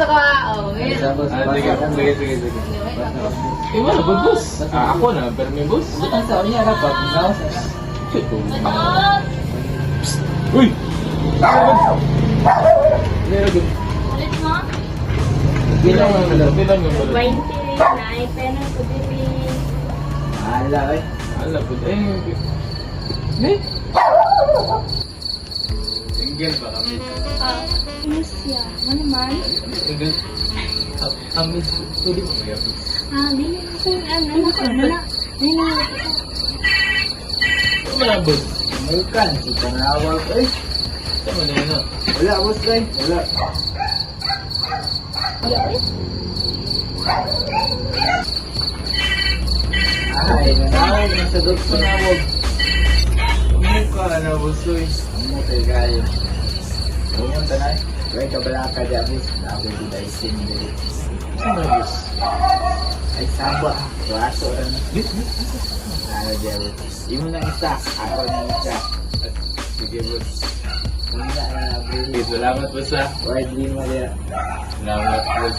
ka. Oh, wait. Sige. Wala ba, boss? Ako na, pero may boss. Bukan sa unya rapat, enggak usah. Uy! Nilagyan. Alit mo? Bilang yung balot. 20 na pena po din. Ala, eh. Ala po, Single ba kami? Miss ya. Ano naman? Single. Amis, tuloy mo kaya. Dili ko ano ko na. Dili. Wala, boss. Bukan, kita nawal ko eh. Tama na yun, Wala, bos kay. Wala. Ay, nanawag na sa doktor nawag. Mukha na, boss. Uy. Amo kay gayo. Pumunta na eh. Kaya kabalaka di abis. Ako di ba isin dili. Ano, boss? Ay, saba. Waso rin. Bis. Ano di abis. Imo na isa. Ako na isa. Sige, boss. Hindi na nabili. Salamat, boss, ha. Word din mo diya. Salamat, boss.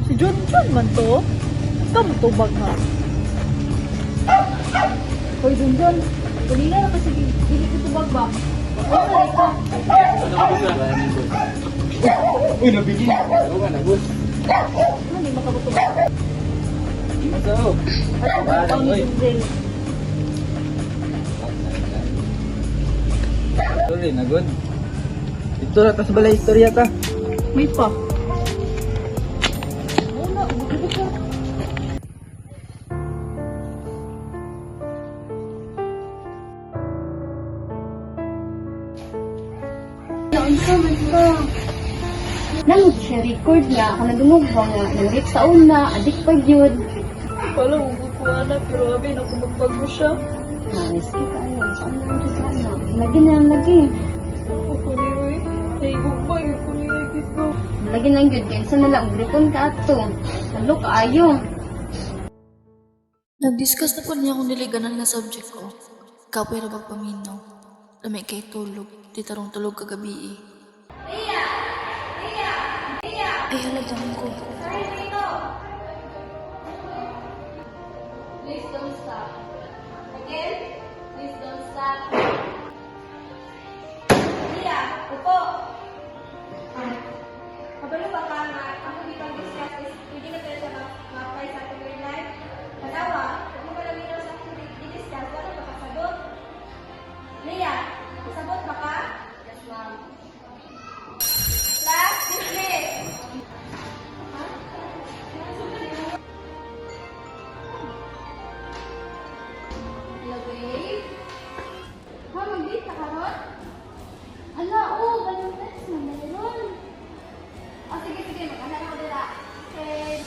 Si John man to. Ikaw mo tubag ha. Hoy John, kanina na kasi hindi ko tubag ba? Ano na ito? Uy, nabigyan. Ano ka na, boss? Ano hindi makabutubag? Maso. Ano ba ito ni John? Sorry, na good. Ito na, tas balay istorya ta. May pa. Wala, bukibig ka. Naunsa man ka. Nang siya record niya, ako nadungog ba nga, nang sa una, adik pa yun. Wala, huwag ko na, pero abi na kumagpag mo siya. Riski ka ano, saan na yung ka ano. Lagi na lang lagi. Ako ni Uy, naigog ba yung kuliligid ko? Lagi lang yun, kaya saan na lang, gripon ka ato. Halo ka ayo. Nag-discuss na po niya kung niliganan nga subject ko. Kapoy na pagpaminaw. Lami kay tulog. Di tarong tulog kagabi eh. Ay, halagang ko. Please don't stop. Again, please don't stop. Iya, upo. Kabalo ba ka nga, ako di bang discuss is, hindi na tayo sa ma-apply sa ating real life? Katawa, kung mo pala minaw sa ating di-discuss, ano ba kasagot? Lia, kasagot ba ka? Yes, ma'am. Class, dismiss. Lagay. Ha, mag-date ka karon? Ala, oo, ganun text na meron. Sige, mag-ahala ko dila. Okay.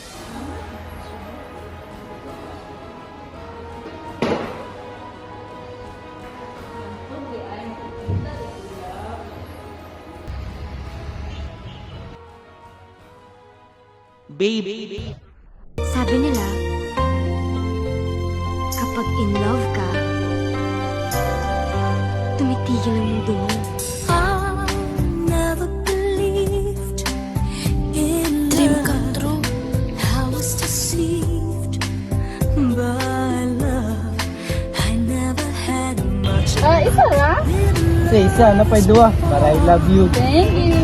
Baby. Sabi nila, kapag in love ka, tumitigil ang mundo mo. Dream come true. Isa lang? Isa, napay dua. Para I love you. Thank you.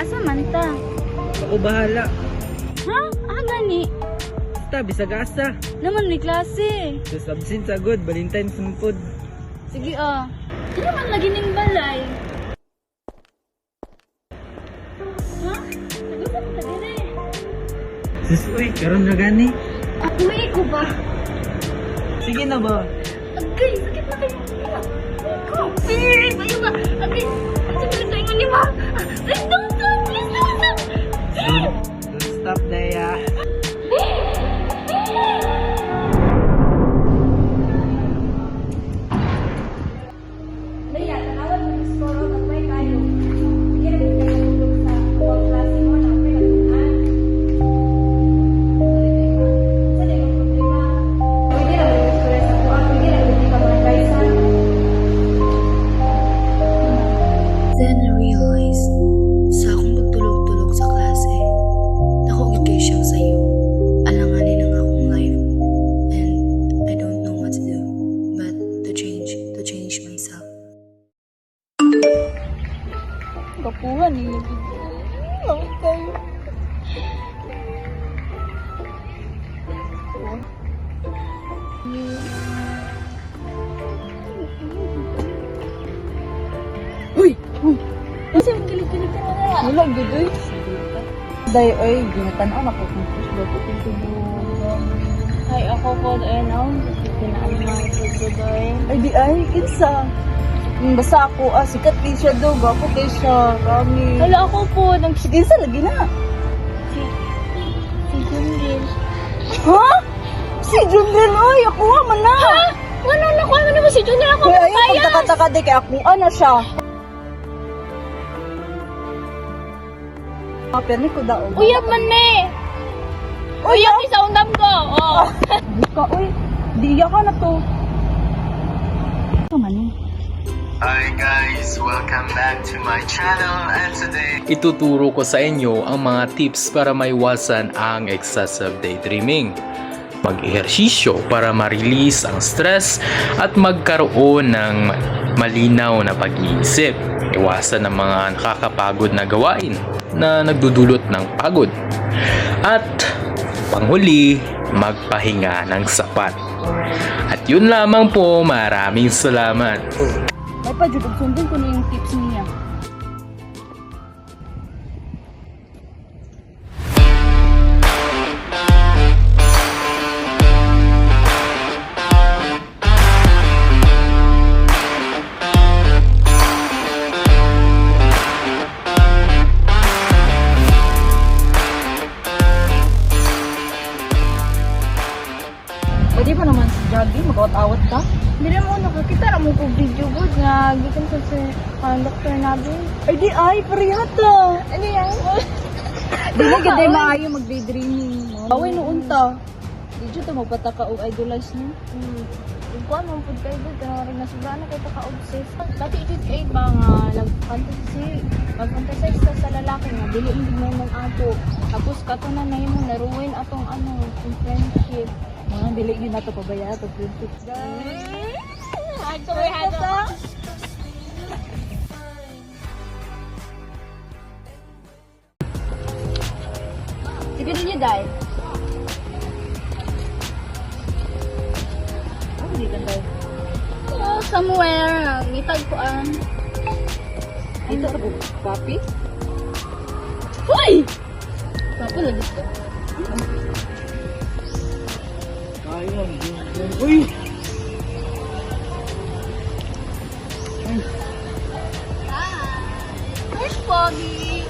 Asa man ta? Ako bahala. Ha? Gani? Basta, bisag asa. Naman may klase. Sa absent sa good, Valentine's sumpod. Sige Hindi naman lagi ning balay. Ha? Nag-usap ka din eh. Sis, uy, karon na gani. Uwi ko ba? Sige na ba? Agay, sakit na kayo. Coffee! Bayo ba? Agay, sakit na kayo ni ma. Please don't stop! Please don't stop! Don't stop, Daya. Leia, tanawan mo yung skoro ng may kayo. Sige na din tayo tulog sa buwang klase mo na may nagpunaan. Sorry kayo ma. Sa di mo Then I realized, sa akong pagtulog-tulog sa klase, ako gid kay siyang sayo. Alanganin ang akong life. And I don't know what to do, but to change myself. Kapuhan ni lagi. Lang kayo. Uy! Kasi magkilig-kilig ka na. Wala, good eh. Day, oy, ginatan ako kung push ba ko pintubugan. Ay, ako po, now, pinaan mga pintuboy. Ay, di ay, kinsa. Basta ako, sikat din siya daw, gapo kayo siya, kami. Hala, ako po, kinsa lagi na. Si Jundin. Ha? Si Jundin, oy, ako man na. Ha? Wala na ko, ano naman si Jundin, ako Kaya ayun, pagtaka-taka di kay ako, ano siya? Pero ko daw. Uyab man me! Uyab ni sa undam ko! Oh. Di ka, uy. Diya ka na to. Hi guys, welcome back to my channel and today Ituturo ko sa inyo ang mga tips para maiwasan ang excessive daydreaming. Mag-ehersisyo para ma-release ang stress at magkaroon ng malinaw na pag-iisip. Iwasan ang mga nakakapagod na gawain na nagdudulot ng pagod. At panghuli, magpahinga ng sapat. At yun lamang po, maraming salamat. Ay pa, Jud, sundin ko na yung tips niya. Pwede pa naman si Jaggy, magawat-awat ka. Hindi mo nakakita na mo ko video good nga gikan ko sa doktor nabi. Ay di ay, parehata. Ano yan? Di mo ganda maayo mag-daydreaming. Baway no unta. Di dyan ito magpataka o idolize niyo. Yung kuha mong food kayo good, kaya rin nasubra na kayo ka-obsess. Dati itit kayo ba nga mag-fantasize ka sa lalaki nga, dili hindi mo mong ato. Tapos kato na na yun mo, naruin atong yung friendship. Mga dili yun na ito pabaya, ito friendship. Ato, ato. Sige din niyo, Day. Hindi ka, Day. Oh, somewhere. Ngitag ko ang... Ay, ito ako, papi? Hoy! Papo lagi ko. Uy! Where's Bobby?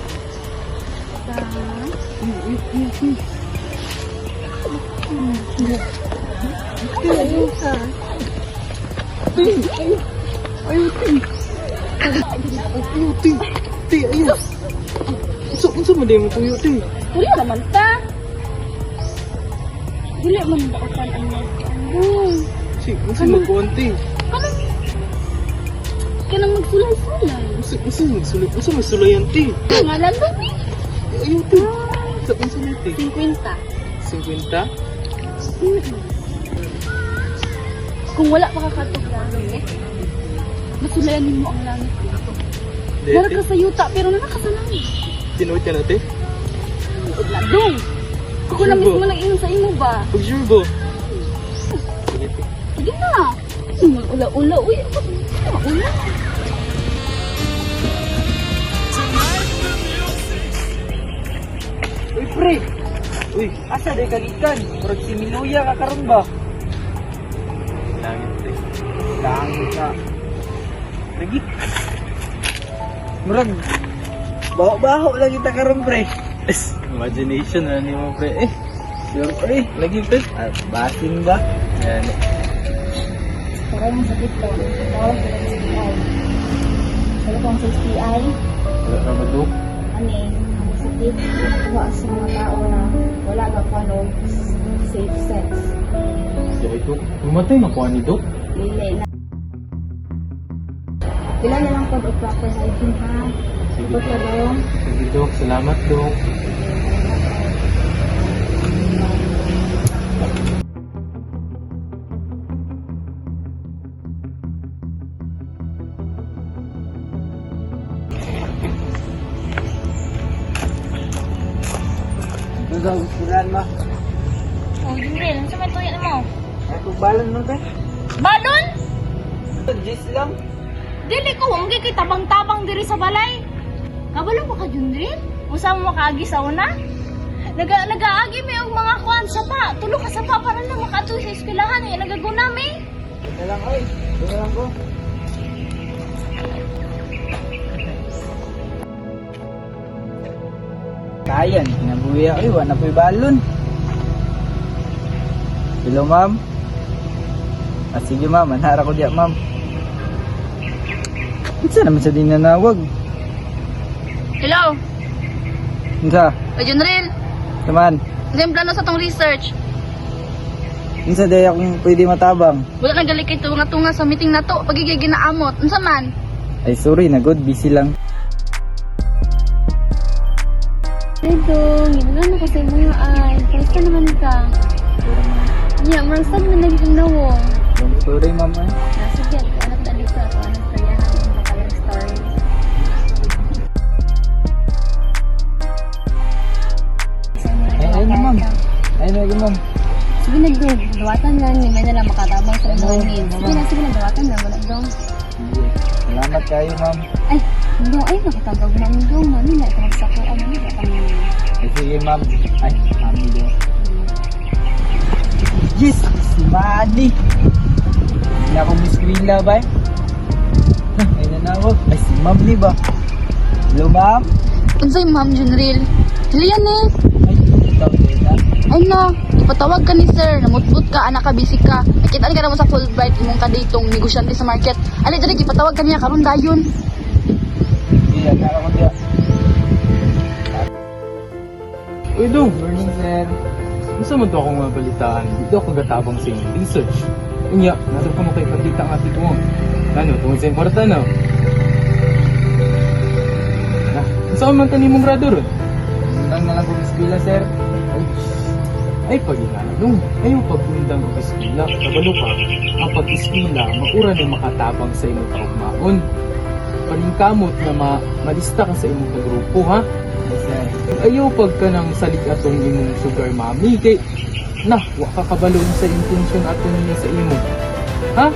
Unsa man din mo tuyo ti? Wala naman ta. Dili man ba upan ang Si, unsa magkuan ti? kanang magsulay-sulay. Unsa magsulayan ti? Ngalan ba ni? Ayun ti. Sa unsa na ti? 50. 50? Kung wala pa kakatok langit, masulayan mo ang langit. Dara ka sa yuta, pero nakakasalangit. Tinuod ka natin? Dong! Ako na mismo lang ingon sa imo ba? Pag sure ba? Sige na! Ula-ula, uy! Ula! Uy, pre! Uy, asa day kagikan? Murag si Miluya ka karon ba? Langit, pre. Langit ka. Lagi. Murag. Baho-baho lang kita karon, pre. Imagination na ni mo, pre. Sure, pre. Lagi, pre. Basin ba? Yan. Parang mo sakit ko. Tawag ko ng SPI. Wala kong sa SPI. Wala ka ba, Dok? Ano sakit. Wala sa mga tao na wala ka pa no safe sex. Kaya ito, lumatay na po ni Dok. Lili na. Pila na lang po o proper hygiene ha. Ipot ka daw. Sige, Dok. Salamat, Dok. Ito daw, usulan mo. Oh, Junril, ano sa may tuyan mo? Ay, kung balon mo ba? Balon? Jis lang. Dili ko, huwag kay tabang-tabang diri sa balay. Kabalo mo ka, Junril? Usa mo makaagi sa una? Nagaagi may og mga kuan sapa. Tulo ka sapa para na makatuloy sa eskwelahan. Yung nagaguna may. Ito lang, oy. Ito lang ko. Kayan, kinabuhi ako. Wala po'y balon. Hello, ma'am. Sige, ma'am. Manhara ko diya, ma'am. Isa naman sa dinanawag. Hello? Isa, O Junril, naman. ano yung plano sa tong research? Isa daya kung pwede matabang. Wala nang gali kay tunga-tunga sa meeting na to. Pagigay ginaamot. Unsa man? Ay, sorry na good. Busy lang. Ito, ginagano ko sa mga ay. Kamusta naman ka? Yeah, marasa naman naging nawo. Sorry, ma'am. Eh. Sige, ano tali ka? Ano kaya namin makalang story? Ay na, ma'am. Ay na, ma'am. Sige na, bro. Dawatan na. May na lang makatabang sa mga needs. Sige na, dawatan na. Wala dong. Sige. Salamat kayo, ma'am. Ay, dong. Ay, nakatagag na mo dong. Mami, na ito magsako. Ano na ba kami? Ay, sige, ma'am. Ay, mami din. Yes! Si Manny! Hindi na akong miskwila ba eh? Ay, nanawag. Ay, si ma'am ni ba? Hello, ma'am? Unsay Ma'am Junril? Hiliyan eh. Ay, ikaw din na. Ay na, ipatawag ka ni sir. Namutbut ka, anak ka, busy ka. Nakita ka naman sa Fulbright imong kaditong negosyante sa market. Ali, dali, ipatawag ka niya. Karon dayon. Sige, nara ko diya. Uy, Dok. Morning, sir. Gusto mo to akong mabalitaan. Dito ako gatabang sa inyong research. Unya, nasa ko mo kay pagkita nga dito mo. Ano, tungkol sa importa na. Na, saan man kanimong grado ron? Lang na lang kong miskwila, sir. Ay, pag-inanong. Ayaw pagpundang ko eskwela. Kabalo pa, ang pag-eskwela, maura na makatabang sa imong kaugmaon. Paningkamot na malista ka sa imong kagrupo, ha? Yes, sir. Ayaw pagka nang salik atong imong sugar mommy. Kay, wa ka kabalo sa intensyon ato niya sa imo. Ha?